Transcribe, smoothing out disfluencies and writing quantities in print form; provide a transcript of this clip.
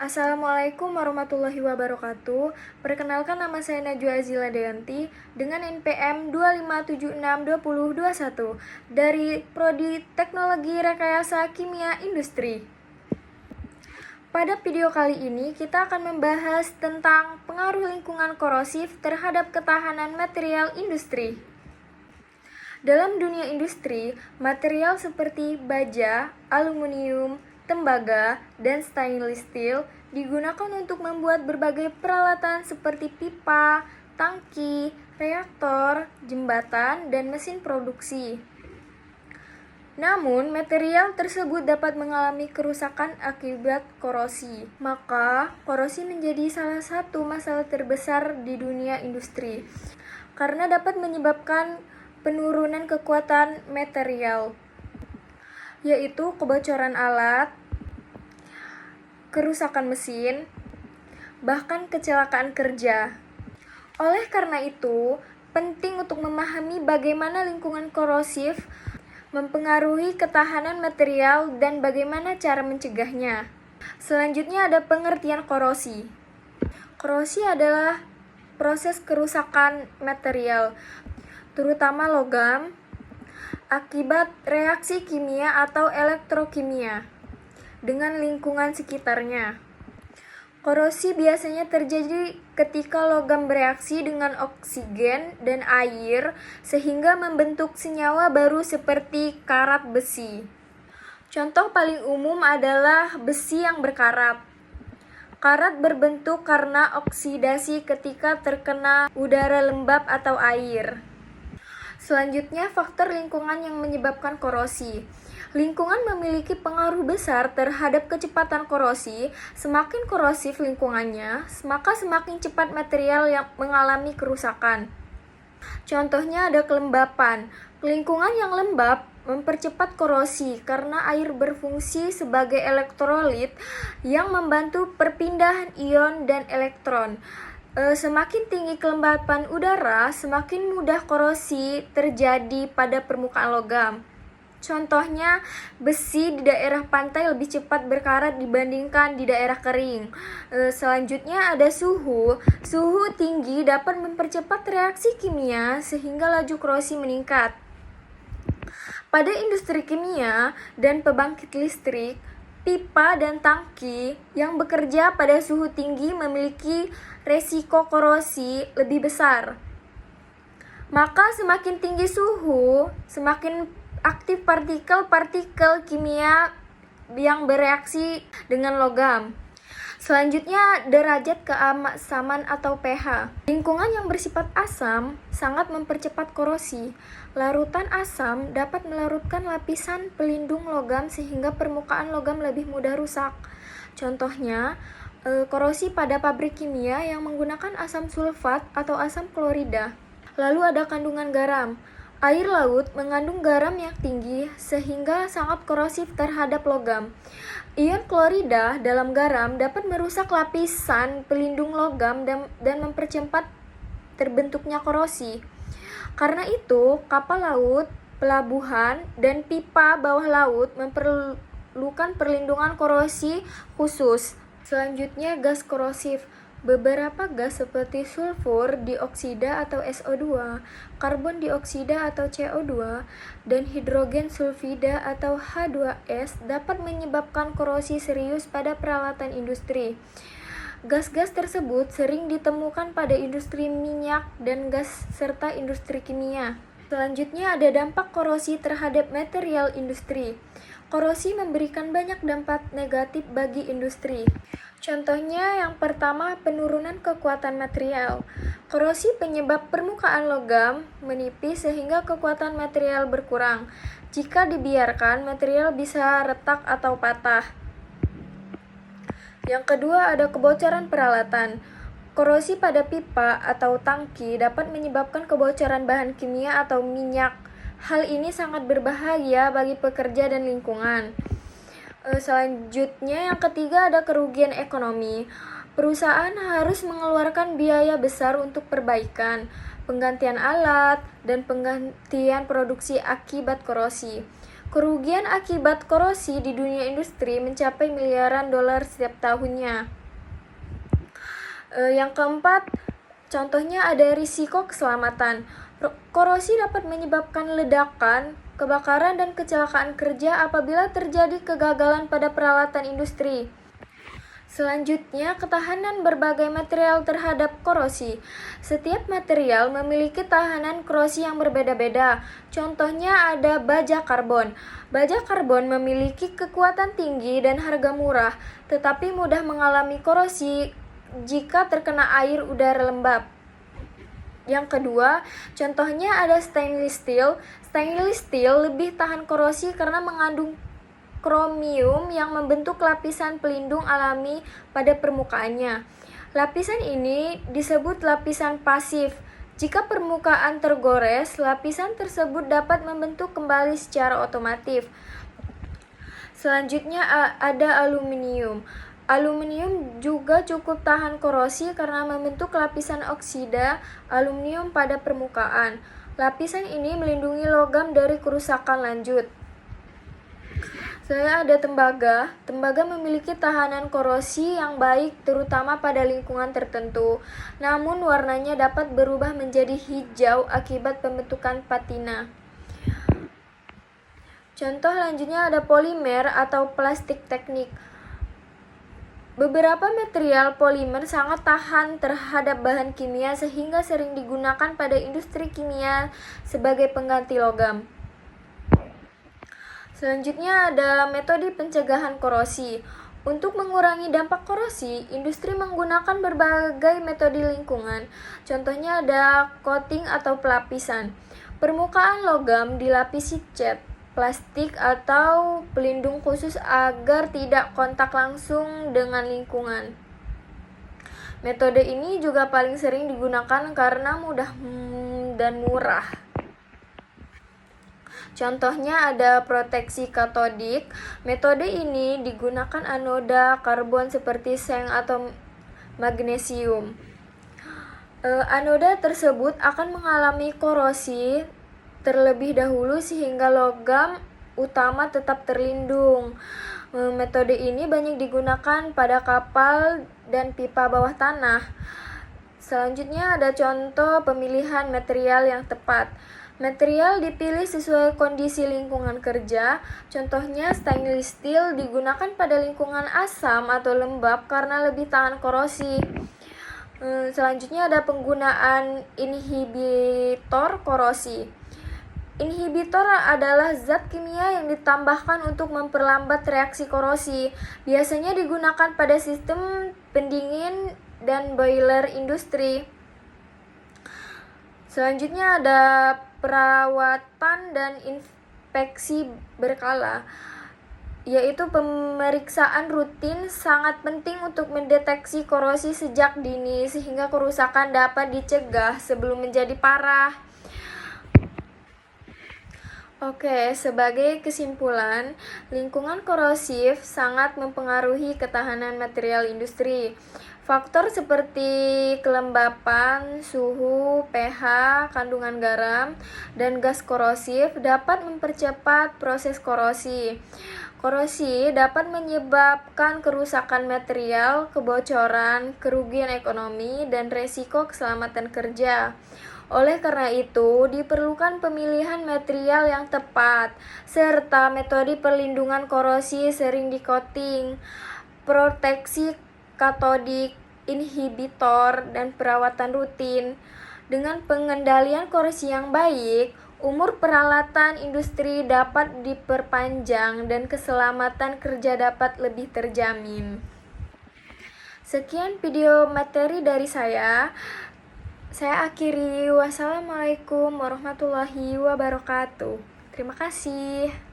Assalamualaikum warahmatullahi wabarakatuh. Perkenalkan, nama saya Najwa Azila Dayanti dengan NPM 25762021 dari Prodi Teknologi Rekayasa Kimia Industri. Pada video kali ini kita akan membahas tentang pengaruh lingkungan korosif terhadap ketahanan material industri. Dalam dunia industri, material seperti baja, aluminium, tembaga, dan stainless steel digunakan untuk membuat berbagai peralatan seperti pipa, tangki, reaktor, jembatan, dan mesin produksi. Namun, material tersebut dapat mengalami kerusakan akibat korosi. Maka, korosi menjadi salah satu masalah terbesar di dunia industri karena dapat menyebabkan penurunan kekuatan material, yaitu kebocoran alat, kerusakan mesin, bahkan kecelakaan kerja. Oleh karena itu, penting untuk memahami bagaimana lingkungan korosif mempengaruhi ketahanan material dan bagaimana cara mencegahnya. Selanjutnya ada pengertian korosi. Korosi adalah proses kerusakan material, terutama logam, akibat reaksi kimia atau elektrokimia dengan lingkungan sekitarnya. Korosi biasanya terjadi ketika logam bereaksi dengan oksigen dan air sehingga membentuk senyawa baru seperti karat besi. Contoh paling umum adalah besi yang berkarat. Karat berbentuk karena oksidasi ketika terkena udara lembab atau air. Selanjutnya, faktor lingkungan yang menyebabkan korosi. Lingkungan memiliki pengaruh besar terhadap kecepatan korosi. Semakin korosif lingkungannya, maka semakin cepat material yang mengalami kerusakan. Contohnya ada kelembapan. Lingkungan yang lembab mempercepat korosi karena air berfungsi sebagai elektrolit yang membantu perpindahan ion dan elektron. Semakin tinggi kelembapan udara, semakin mudah korosi terjadi pada permukaan logam. Contohnya, besi di daerah pantai lebih cepat berkarat dibandingkan di daerah kering. Selanjutnya ada suhu. Suhu tinggi dapat mempercepat reaksi kimia sehingga laju korosi meningkat. Pada industri kimia dan pembangkit listrik, pipa dan tangki yang bekerja pada suhu tinggi memiliki resiko korosi lebih besar. Maka semakin tinggi suhu, semakin aktif partikel-partikel kimia yang bereaksi dengan logam. Selanjutnya, derajat keasaman atau pH. Lingkungan yang bersifat asam sangat mempercepat korosi. Larutan asam dapat melarutkan lapisan pelindung logam sehingga permukaan logam lebih mudah rusak. Contohnya, korosi pada pabrik kimia yang menggunakan asam sulfat atau asam klorida. Lalu ada kandungan garam. Air laut mengandung garam yang tinggi sehingga sangat korosif terhadap logam. Ion klorida dalam garam dapat merusak lapisan pelindung logam dan mempercepat terbentuknya korosi. Karena itu, kapal laut, pelabuhan, dan pipa bawah laut memerlukan perlindungan korosi khusus. Selanjutnya, gas korosif. Beberapa gas seperti sulfur dioksida atau SO2, karbon dioksida atau CO2, dan hidrogen sulfida atau H2S dapat menyebabkan korosi serius pada peralatan industri. Gas-gas tersebut sering ditemukan pada industri minyak dan gas serta industri kimia. Selanjutnya ada dampak korosi terhadap material industri. Korosi memberikan banyak dampak negatif bagi industri. Contohnya yang pertama, penurunan kekuatan material. Korosi penyebab permukaan logam menipis sehingga kekuatan material berkurang. Jika dibiarkan, material bisa retak atau patah. Yang kedua ada kebocoran peralatan. Korosi pada pipa atau tangki dapat menyebabkan kebocoran bahan kimia atau minyak. Hal ini sangat berbahaya bagi pekerja dan lingkungan. Selanjutnya yang ketiga ada kerugian ekonomi. Perusahaan harus mengeluarkan biaya besar untuk perbaikan, penggantian alat, dan penggantian produksi akibat korosi. Kerugian akibat korosi di dunia industri mencapai miliaran dolar setiap tahunnya. Yang keempat, contohnya ada risiko keselamatan. Korosi dapat menyebabkan ledakan, kebakaran, dan kecelakaan kerja apabila terjadi kegagalan pada peralatan industri. Selanjutnya, ketahanan berbagai material terhadap korosi. Setiap material memiliki tahanan korosi yang berbeda-beda. Contohnya ada baja karbon. Baja karbon memiliki kekuatan tinggi dan harga murah, tetapi mudah mengalami korosi jika terkena air udara lembab. Yang kedua, contohnya ada stainless steel. Stainless steel lebih tahan korosi karena mengandung kromium yang membentuk lapisan pelindung alami pada permukaannya. Lapisan ini disebut lapisan pasif. Jika permukaan tergores, lapisan tersebut dapat membentuk kembali secara otomatis. Selanjutnya ada aluminium. Aluminium juga cukup tahan korosi karena membentuk lapisan oksida aluminium pada permukaan. Lapisan ini melindungi logam dari kerusakan lanjut. Selanjutnya ada tembaga. Tembaga memiliki tahanan korosi yang baik terutama pada lingkungan tertentu. Namun warnanya dapat berubah menjadi hijau akibat pembentukan patina. Contoh lanjutnya ada polimer atau plastik teknik. Beberapa material polimer sangat tahan terhadap bahan kimia sehingga sering digunakan pada industri kimia sebagai pengganti logam. Selanjutnya ada metode pencegahan korosi. Untuk mengurangi dampak korosi, industri menggunakan berbagai metode lingkungan. Contohnya ada coating atau pelapisan. Permukaan logam dilapisi cat, plastik atau pelindung khusus agar tidak kontak langsung dengan lingkungan. Metode ini juga paling sering digunakan karena mudah dan murah. Contohnya ada proteksi katodik. Metode ini digunakan anoda karbon seperti seng atau magnesium. Anoda tersebut akan mengalami korosi terlebih dahulu sehingga logam utama tetap terlindung. Metode ini banyak digunakan pada kapal dan pipa bawah tanah. Selanjutnya ada contoh pemilihan material yang tepat. Material dipilih sesuai kondisi lingkungan kerja. Contohnya stainless steel digunakan pada lingkungan asam atau lembab karena lebih tahan korosi. Selanjutnya ada penggunaan inhibitor korosi. Inhibitor adalah zat kimia yang ditambahkan untuk memperlambat reaksi korosi. Biasanya digunakan pada sistem pendingin dan boiler industri. Selanjutnya ada perawatan dan inspeksi berkala, yaitu pemeriksaan rutin sangat penting untuk mendeteksi korosi sejak dini sehingga kerusakan dapat dicegah sebelum menjadi parah. Oke, sebagai kesimpulan, lingkungan korosif sangat mempengaruhi ketahanan material industri. Faktor seperti kelembapan, suhu, pH, kandungan garam, dan gas korosif dapat mempercepat proses korosi. Korosi dapat menyebabkan kerusakan material, kebocoran, kerugian ekonomi, dan resiko keselamatan kerja. Oleh karena itu, diperlukan pemilihan material yang tepat, serta metode perlindungan korosi sering di-coating, proteksi katodik, inhibitor, dan perawatan rutin. Dengan pengendalian korosi yang baik, umur peralatan industri dapat diperpanjang dan keselamatan kerja dapat lebih terjamin. Sekian video materi dari saya. Saya akhiri. Wassalamualaikum warahmatullahi wabarakatuh. Terima kasih.